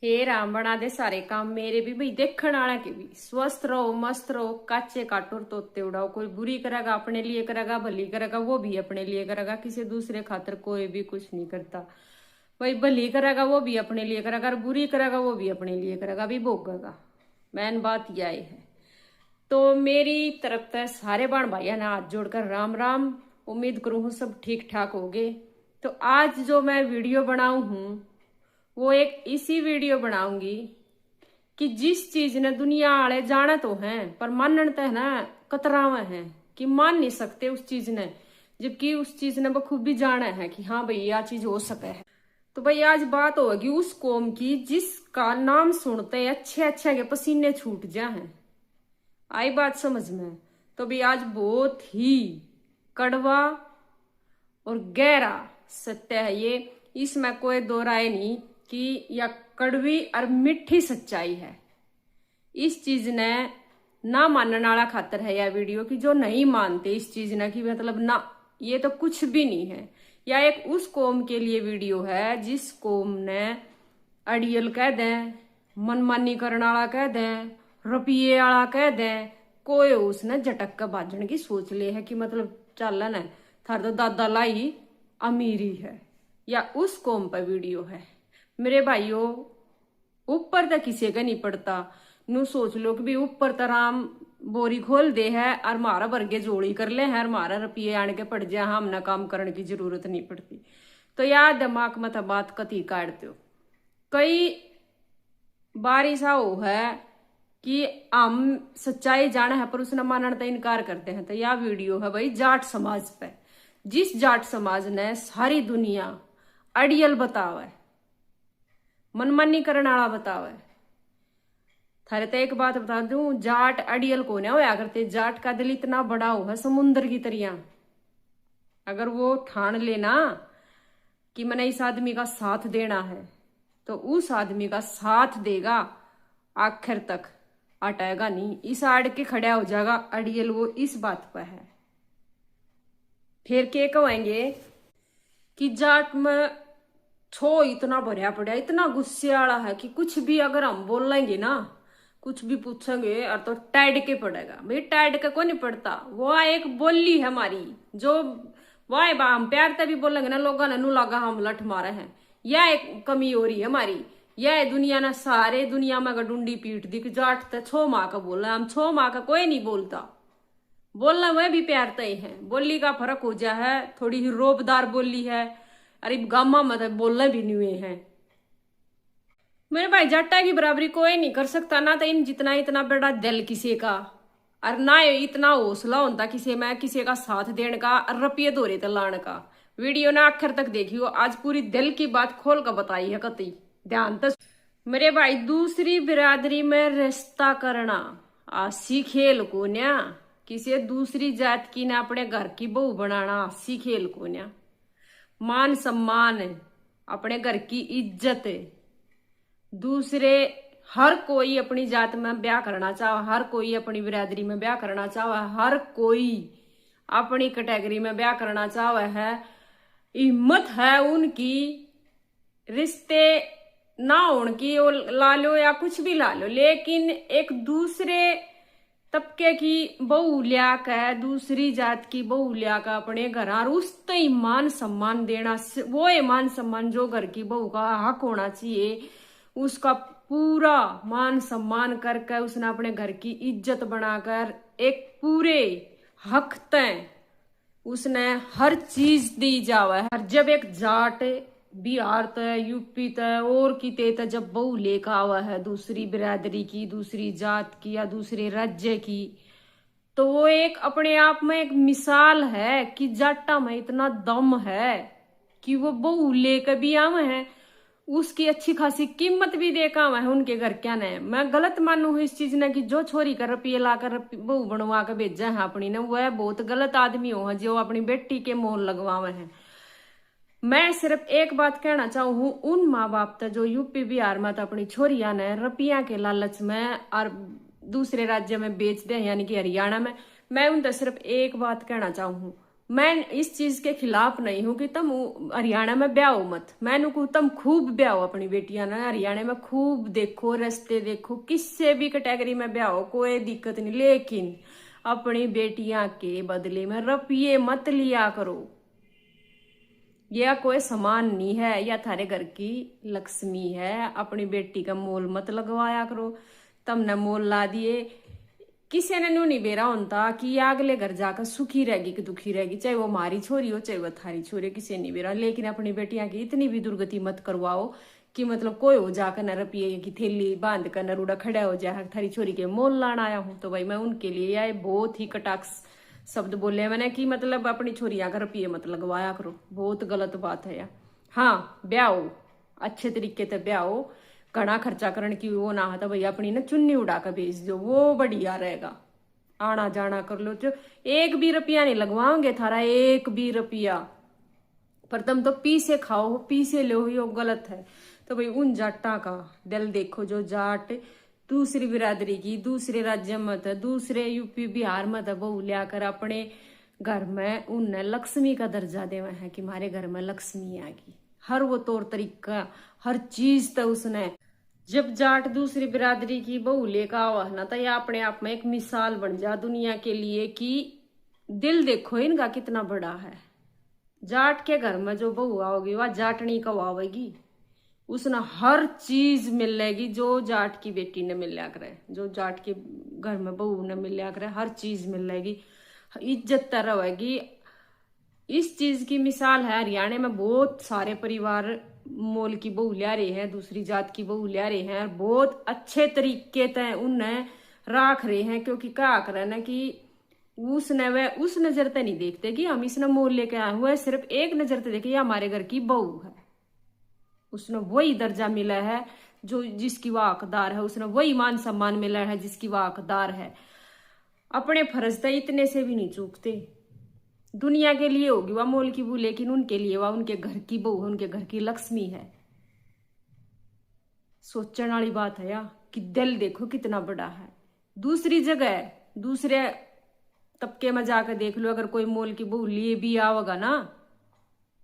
हे राम बना दे सारे काम मेरे भी भाई देखण वाला के भी स्वस्थ रहो मस्त रहो काचे काटोर तोते उड़ाओ। कोई बुरी करेगा अपने लिए करेगा, भली करेगा वो भी अपने लिए करेगा, किसी दूसरे खातर कोई भी कुछ नहीं करता। भाई भली करेगा वो भी अपने लिए करेगा और बुरी करेगा वो भी अपने लिए करेगा, भी भोगेगा। मैन बात यह है। तो मेरी तरफ से सारे बाण भाइया ने हाथ जोड़कर राम राम। उम्मीद करूँ हूँ सब ठीक ठाक हो गए। तो आज जो मैं वीडियो बनाऊ हूँ वो एक इसी वीडियो बनाऊंगी कि जिस चीज ने दुनिया वाले जाना तो हैं पर मानन तो है ना कतरावे हैं कि मान नहीं सकते उस चीज ने, जबकि उस चीज ने बखूबी जाना है कि हाँ भाई यह चीज हो सके है। तो भाई आज बात होगी उस कौम की जिसका नाम सुनते अच्छे अच्छे के पसीने छूट जा हैं। आई बात समझ में? तो भाई आज बहुत ही कड़वा और गहरा सत्य है ये, इसमें कोई दो राय नहीं कि यह कड़वी और मीठी सच्चाई है। इस चीज ने ना मानने वाला खातर है यह वीडियो कि जो नहीं मानते इस चीज ने कि मतलब ना ये तो कुछ भी नहीं है। या एक उस कौम के लिए वीडियो है जिस कौम ने अड़ियल कह दें, मनमानी करने वाला कह दें, रुपये वाला कह दें, कोई उसने झटक का बाजन की सोच ले है कि मतलब चलन है थार तो दादा लाई अमीरी है। या उस कौम पर वीडियो है। मेरे भाइयों ऊपर तक किसी का नहीं पड़ता। नू सोच लो कि भी ऊपर तराम बोरी खोल दे है और मारा वर्गे जोड़ी कर ले है और मारा रुपये आने के पड़ जाए, हमने काम करने की जरूरत नहीं पड़ती। तो यार दिमाग में तो बात कती काटते हो। कई बार ऐसा हो है कि हम सच्चाई जाना है पर उसने मानने का इनकार करते हैं। तो यह वीडियो है भाई जाट समाज पे, जिस जाट समाज ने सारी दुनिया अड़ियल बतावे, मनमानी करने वाला बतावे। थारे तो एक बात बता दूं, जाट अड़ियल को नहीं होया करते। जाट का दिल इतना बड़ा हो है समुद्र की तरह। अगर वो ठान लेना कि मैंने इस आदमी का साथ देना है तो उस आदमी का साथ देगा आखिर तक, हटेगा नहीं। इस आड़ के खड़ा हो जाएगा अड़ियल, वो इस बात पर है। फिर के कहेंगे कि जाट में छो इतना भरया पड़ा, इतना गुस्से वाला है कि कुछ भी अगर हम बोलेंगे ना, कुछ भी पूछेंगे और तो टैड के पड़ेगा। भाई टैड का कोई नहीं पड़ता, वो एक बोली है हमारी जो वह हम प्यार से भी बोलेंगे ना लोगों ने नू लगा हम लठ मारे हैं। यह एक कमी हो रही है हमारी। यह दुनिया ना सारे दुनिया में अगर डूंडी पीट दी कि जाट तो छो माँ का बोल रहा है, हम छो माँ का कोई नहीं बोलता। बोलना वह भी प्यार तय है, बोली का फर्क हो जा है। थोड़ी ही रोबदार बोली है, अरे गामा मतलब बोलना भी नहीं हुए हैं। मेरे भाई जाटा की बराबरी कोई नहीं कर सकता ना। तो इन जितना इतना बड़ा दिल किसी का और ना इतना हौसला होता किसी में किसी का साथ देने का और रुपये दौरे तो लाने का। वीडियो ना आखिर तक देखियो, आज पूरी दिल की बात खोल कर बताई है कती ध्यान तो। मेरे भाई दूसरी बिरादरी में रिश्ता करना आसी खेल को न्या, किसी दूसरी जात की ना अपने घर की बहू बनाना आसी खेल को न्या। मान सम्मान है, अपने घर की इज्जत है। दूसरे हर कोई अपनी जात में ब्याह करना चाहे, हर कोई अपनी बिरादरी में ब्याह करना चाहे, हर कोई अपनी कैटेगरी में ब्याह करना चाहे है। हिम्मत है उनकी रिश्ते ना उनकी ला लो या कुछ भी ला लो, लेकिन एक दूसरे तबके की बहू लिया का, दूसरी जात की बहू लिया का अपने घर और उस तय मान सम्मान देना, वो मान सम्मान जो घर की बहू का हक होना चाहिए उसका पूरा मान सम्मान करके उसने अपने घर की इज्जत बनाकर एक पूरे हक तय उसने हर चीज दी जावा है। जब एक जाट बिहार तय यूपी तय और किते तय जब बहू लेकर आवा है दूसरी बिरादरी की, दूसरी जात की या दूसरे राज्य की, तो वो एक अपने आप में एक मिसाल है कि जाटा में इतना दम है कि वो बहू लेकर भी आवे हैं, उसकी अच्छी खासी कीमत भी देखा हुआ है उनके घर। क्या नहीं मैं गलत मानू इस चीज ने कि जो छोरी का रुपये लाकर बहू बनवा कर भेजा है अपनी ने, वह बहुत गलत आदमी हो है जो अपनी बेटी के मोल लगवावे हैं। मैं सिर्फ एक बात कहना चाहूँ उन माँ बाप तक जो यूपी बिहार में तो अपनी छोरिया ने रुपया के लालच में और दूसरे राज्य में बेच दे, यानी कि हरियाणा में। मैं उन तक सिर्फ एक बात कहना चाहूँ, मैं इस चीज के खिलाफ नहीं हूं कि तुम हरियाणा में ब्याहो मत। मैंने कहूँ तुम खूब ब्याहो अपनी बेटियां ना, हरियाणा में खूब देखो, रास्ते देखो, किससे भी कैटेगरी में ब्याहो, कोई दिक्कत नहीं, लेकिन अपनी बेटियां के बदले में रुपये मत लिया करो। यह कोई सामान नहीं है, या थारे घर की लक्ष्मी है। अपनी बेटी का मोल मत लगवाया करो। तुमने मोल ला दिए, किसी ने न्यू नहीं बेरा होता कि अगले घर जाकर सुखी रहेगी कि दुखी रहेगी, चाहे वो हमारी छोरी हो चाहे वो थारी छोरी, किसी नहीं बेरा। लेकिन अपनी बेटियां की इतनी भी दुर्गति मत करवाओ कि मतलब कोई हो जाकर न रुपये की थैली बांध कर न रूड़ा खड़ा हो जाए थारी छोरी के मोल लाना आया हूं। तो भाई मैं उनके लिए यह बहुत ही कटाक्ष शब्द बोले मैंने कि मतलब अपनी छोरियां का रुपये मत लगवाया करो, बहुत गलत बात है यार। हाँ ब्याह हो, अच्छे तरीके से ब्याह हो, घना खर्चा करने की वो ना तो भैया अपनी ना चुन्नी उड़ा कर भेज दो, वो बढ़िया रहेगा। आना जाना कर लो, जो एक भी रुपया नहीं लगवाओगे थारा, एक भी रुपया। पर तुम तो पी से खाओ पी से लो, ये गलत है। तो भाई उन जाटा का दिल देखो, जो जाट दूसरी बिरादरी की, दूसरे राज्य में था, दूसरे यूपी बिहार में था, बहू लियाकर अपने घर में उनने लक्ष्मी का दर्जा देवा है कि हमारे घर में लक्ष्मी आ गई। हर वो तौर तरीका हर चीज तो उसने, जब जाट दूसरी बिरादरी की बहू लेकर आवा ना, तो यह अपने आप में एक मिसाल बन जा दुनिया के लिए कि दिल देखो इनका कितना बड़ा है। जाट के घर में जो बहू आओगी वह जाटनी कब आवेगी, उसने हर चीज मिलेगी जो जाट की बेटी ने मिला करे, जो जाट के घर में बहू ने मिला करे, हर चीज मिलेगी, इज्जत रहेगी। इस चीज की मिसाल है हरियाणा में बहुत सारे परिवार मोल की बहू लिया रहे हैं, दूसरी जात की बहू लिया रहे हैं, और बहुत अच्छे तरीके से उन्हें राख रहे हैं। क्योंकि क्या करे ना कि उसने वह उस नजर से नहीं देखते कि हम इसने मोल लेके आए हुए, सिर्फ एक नजर से देखे हमारे घर की बहू है, उसने वही दर्जा मिला है जो जिसकी वह हकदार है, उसने वही मान सम्मान मिला है जिसकी वह हकदार है। अपने फर्ज तो इतने से भी नहीं चूकते। दुनिया के लिए होगी वह मोल की बहू, लेकिन उनके लिए वह उनके घर की बहू है, उनके घर की लक्ष्मी है। सोचने वाली बात है यार कि दिल देखो कितना बड़ा है। दूसरी जगह दूसरे तबके में जाकर देख लो, अगर कोई मोल की बहू लिए भी आओगा ना,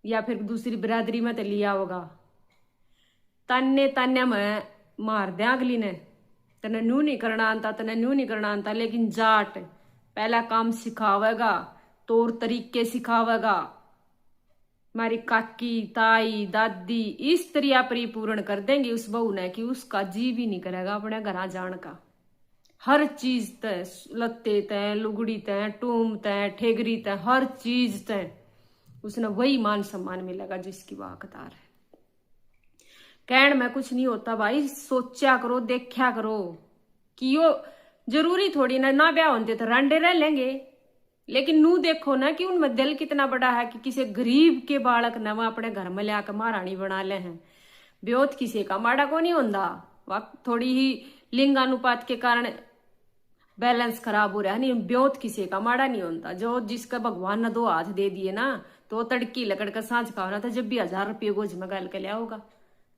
या फिर दूसरी बिरादरी में तो लिया होगा, तान्ने तान्या में मार दे अगली ने, तने न्यू नहीं करना आता, तने न्यू नहीं करना आता। लेकिन जाट पहला काम सिखावेगा, तौर तरीके सिखावेगा। हमारी काकी ताई दादी इस तरह परिपूर्ण कर देंगे उस बहू ने कि उसका जी भी नहीं करेगा अपने घर जान का। हर चीज तय, लत्ते तय, लुगड़ी तय, टूम तय, ठेगरी तय, हर चीज तय उसने वही मान सम्मान मिलेगा जिसकी वह हकदार है। कहण में कुछ नहीं होता भाई, सोचा करो, देखा करो कि यो जरूरी थोड़ी ना ब्याह होते तो रांडे रह लेंगे, लेकिन नू देखो ना कि उनमें दिल कितना बड़ा है कि किसी गरीब के बालक ने वह अपने घर में लिया महारानी बना ले हैं। ब्योत किसी का माड़ा को नहीं होता, वह थोड़ी ही लिंगानुपात के कारण बैलेंस खराब हो रहा है, नहीं ब्योत किसी का माड़ा नहीं होता। जो जिसका भगवान ने दो हाथ दे दिए ना, तो तड़की लकड़ का सांझ खाना था, जब भी 1000 रुपये गोज में गाल के लिया होगा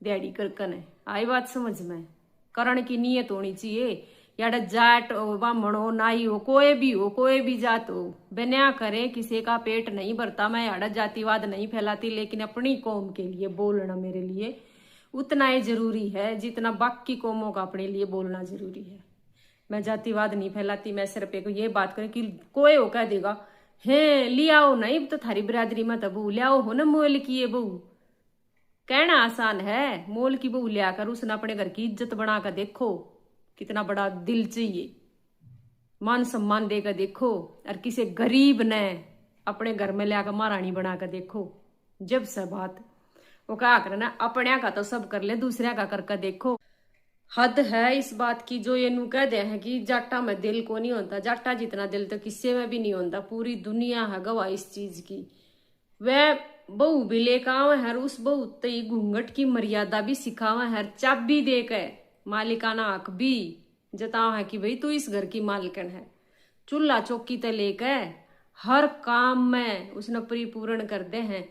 दिहाड़ी करकन है। आई बात समझ में, करण की नीयत होनी चाहिए। यार जाट हो, ब्राह्मण हो, नाई हो, कोई भी हो, कोई भी जात हो, बिना करे किसी का पेट नहीं भरता। मैं यार जातिवाद नहीं फैलाती, लेकिन अपनी कौम के लिए बोलना मेरे लिए उतना ही जरूरी है जितना बाकी कौमों का अपने लिए बोलना जरूरी है। मैं जातिवाद नहीं फैलाती, मैं सिर्फ एक ये बात करें कि कोई हो कह देगा है लियाओ नहीं तो थारी बिरादरी में तो बहू लियाओ हो ना मोल की ये बहू। कहना आसान है, मोल की बहू लियाकर उसने अपने घर की इज्जत बनाकर देखो, कितना बड़ा दिल चाहिए, मान सम्मान देकर देखो। और किसी गरीब ने अपने घर में लियाकर महारानी बनाकर देखो। जब से बात वो क्या करना, अपने का तो सब कर ले, दूसरे का करके देखो। हद है इस बात की जो ये नू कह दे हैं कि जाटा में दिल को नहीं होता। जाटा जितना दिल तो किसी में भी नहीं होता, पूरी दुनिया है गवाह इस चीज की। वह बहू भी लेकर आवे है, उस बहू तई घूंघट की मर्यादा भी सिखावा है, चाबी देकर मालिकाना हक भी जताओ है कि भाई तू इस घर की मालिकन है। चूल्हा चौकी ते लेकर हर काम में उसने परिपूर्ण कर दे हैं।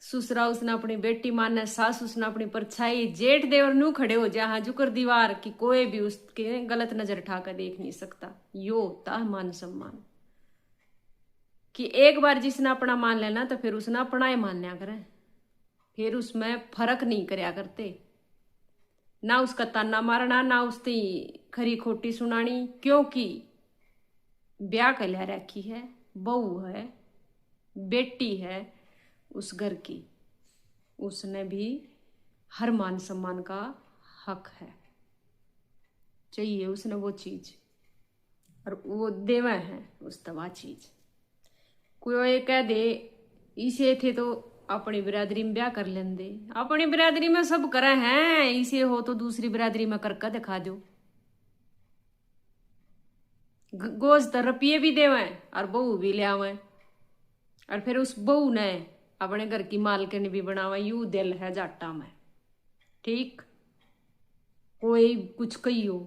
ससुरा उसने अपनी बेटी माने, सास उसने अपनी परछाई, जेठ देवर नू खड़े हो जाए जुकर दीवार की, कोई भी उसके गलत नजर उठाकर देख नहीं सकता। यो होता है मान सम्मान। कि एक बार जिसने अपना मान लेना तो फिर उसने अपना ही मान्या करे, फिर उसमें फर्क नहीं करया करते, ना उसका ताना मारना ना उसकी खरी खोटी सुनानी, क्योंकि ब्याह कर लिया रखी है, बहू है, बेटी है उस घर की, उसने भी हर मान सम्मान का हक है, चाहिए उसने वो चीज और वो देवा है उस तवा चीज। कोई कह दे इसे थे तो अपनी बिरादरी में ब्याह कर लेंदे, अपनी बिरादरी में सब करे हैं, इसे हो तो दूसरी बिरादरी में करके दिखा दो, गोश्त रुपये भी देवे और बहू भी ले आवे और फिर उस बहू ने अपने घर की मालकिन भी बनावा, यू दिल है जाटा में। ठीक, कोई कुछ कहियो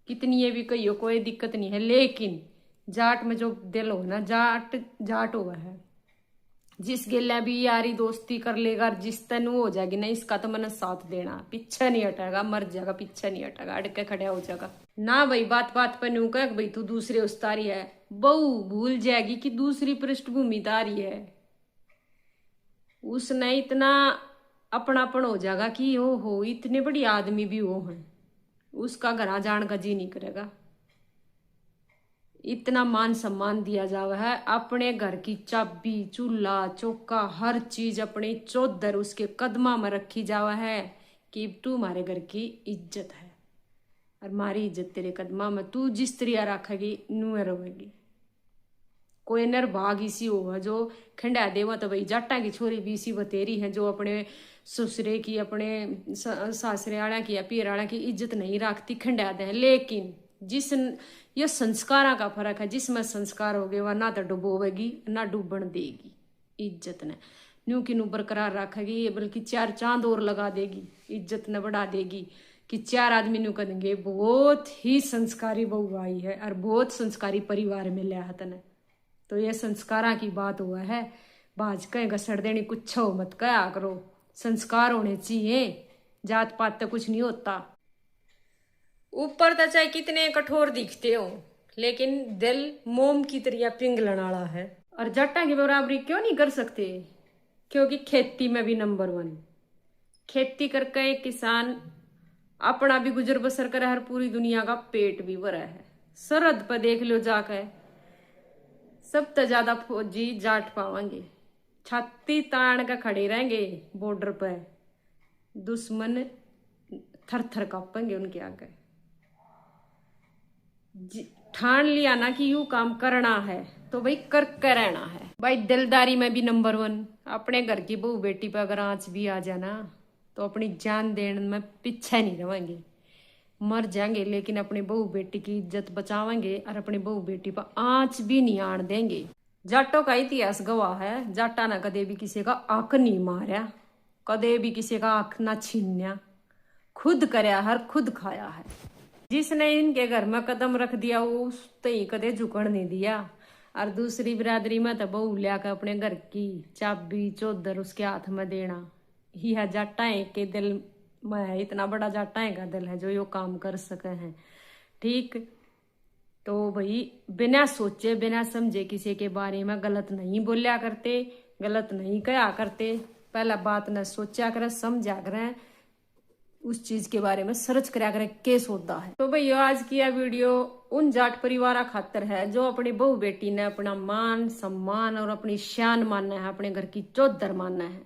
कितनी भी कहियो कोई दिक्कत नहीं है, लेकिन जाट में जो दिल हो ना, जाट जाट हुआ है, जिस गेला भी यारी दोस्ती कर लेगा, जिस तन हो जाएगी ना, इसका तो मैंने साथ देना, पीछे नहीं हटेगा, मर जाएगा पीछे नहीं हटेगा, अड़के खड़ा हो जाएगा ना भाई। बात बात पर न्यू कह भाई तू दूसरे उस्तारी है, बहू भूल जाएगी कि दूसरी पृष्ठभूमि तारी है, उसने इतना अपनापन हो जाएगा कि ओ हो इतने बड़ी आदमी भी वो है, उसका घरा जान का जी नहीं करेगा। इतना मान सम्मान दिया जावा है, अपने घर की चाबी चूल्हा चौका हर चीज अपनी चौधर उसके कदमा में रखी जावा है कि तू हमारे घर की इज्जत है और हमारी इज्जत तेरे कदमा में, तू जिस तरह रखेगी नुए रहेगी। कोई निर्भाग इसी होगा जो खंडा देवा तो भाई जाटा की छोरी भी इसी बतेरी है जो अपने ससुरे की अपने सासरे आड़ा की या पीर आड़ा की इज्जत नहीं रखती, खंडा दे। लेकिन जिस ये संस्कारा का फर्क है, जिसमें संस्कार हो गए वह ना तो डुबोवेगी ना डूबन देगी, इज्जत ने न्यू की नू बरकरार रखेगी, बल्कि चार चांद और लगा देगी, इज्जत ने बढ़ा देगी कि चार आदमी न्यू कहेंगे बहुत ही संस्कारी बहू आई है और बहुत संस्कारी परिवार में लिया हतन। तो ये संस्कारा की बात हुआ है, बाज कहीं घसड़ देनी कुछ हो मत कहा करो, संस्कार होने चाहिए, जात पात तो कुछ नहीं होता। ऊपर तो चाहे कितने कठोर दिखते हो लेकिन दिल मोम की तरह पिघलने वाला है। और जट्टा की बराबरी क्यों नहीं कर सकते? क्योंकि खेती में भी नंबर 1, खेती करके एक किसान अपना भी गुजर बसर करे हर पूरी दुनिया का पेट भी भरा है। सरहद पर देख लो जाकर, सब तो ज्यादा फौजी जाट पावेंगे, छाती तान का खड़े रहेंगे बॉर्डर पर, दुश्मन थर थर कांपेंगे उनके आगे। ठान लिया ना कि यू काम करना है तो भाई कर रहना है भाई। दिलदारी में भी नंबर 1, अपने घर की बहू बेटी पर अगर आंच भी आ जाना तो अपनी जान देने में पीछे नहीं रहेंगे, मर जाएंगे लेकिन अपनी बहू बेटी की इज्जत बचावेंगे और अपनी बहू बेटी पर आंच भी नहीं आन देंगे। जाटों का इतिहास गवाह है, जाटा ना कदे भी किसी का आंख नहीं मारा, कदे भी किसी का आंख ना छीन्या, खुद करया हर खुद खाया है। जिसने इनके घर में कदम रख दिया वो ही कदे झुकण नहीं दिया। और दूसरी बिरादरी में तो बहू लिया अपने घर की चाबी चौधर उसके हाथ में देना, यह जाटाएं के दिल में इतना बड़ा जाटाएं का दिल है जो यो काम कर सके हैं। ठीक, तो भाई बिना सोचे बिना समझे किसी के बारे में गलत नहीं बोलिया करते, गलत नहीं कहा करते, पहला बात न सोचा करें समझा करें, उस चीज के बारे में सर्च करा करें केस होता है। तो भाई आज की यह वीडियो उन जाट परिवार खातर है जो अपनी बहू बेटी ने अपना मान सम्मान और अपनी शान मानना है, अपने घर की चौधर मानना है,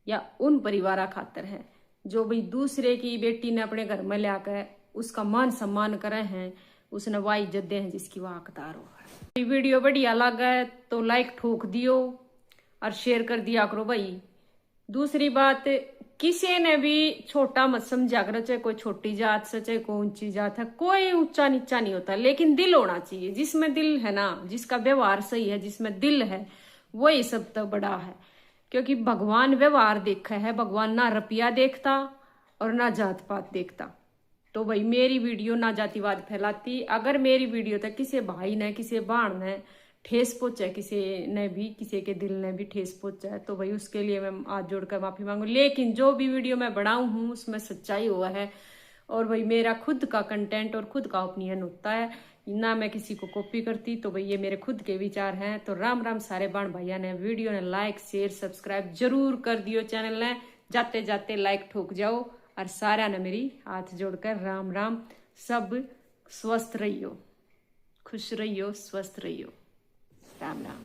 या उन परिवार खातर है जो भाई दूसरे की बेटी ने अपने घर में लाकर उसका मान सम्मान करे हैं, उसने वह इज्जत दे हैं जिसकी वह हकदार हो। वीडियो बढ़िया लगा तो लाइक ठोक दियो और शेयर कर दिया करो भाई। दूसरी बात, किसी ने भी छोटा मत समझा करो, चाहे कोई छोटी जात से चाहे कोई ऊंची जात है, कोई ऊंचा नीचा नहीं होता, लेकिन दिल होना चाहिए। जिसमें दिल है ना, जिसका व्यवहार सही है, जिसमें दिल है, वही सब तो बड़ा है। क्योंकि भगवान व्यवहार देखा है, भगवान ना रुपया देखता और ना जात पात देखता। तो भाई मेरी वीडियो ना जातिवाद फैलाती, अगर मेरी वीडियो तक किसी भाई ने किसी बहन ने ठेस पहुंचा, किसी ने भी किसी के दिल ने भी ठेस पहुंचा है, तो भाई उसके लिए मैं हाथ जोड़कर माफी मांगू। लेकिन जो भी वीडियो मैं बनाऊं हूं उसमें सच्चाई हुआ है, और भाई मेरा खुद का कंटेंट और खुद का ओपिनियन होता है ना मैं किसी को कॉपी करती। तो भाई ये मेरे खुद के विचार हैं। तो राम राम सारे बाण भैया ने, वीडियो ने लाइक शेयर सब्सक्राइब जरूर कर दियो चैनल ने, जाते जाते लाइक ठोक जाओ। और सारा ने मेरी हाथ जोड़कर राम राम। सब स्वस्थ रहियो, खुश रहियो, स्वस्थ रहियो। राम राम।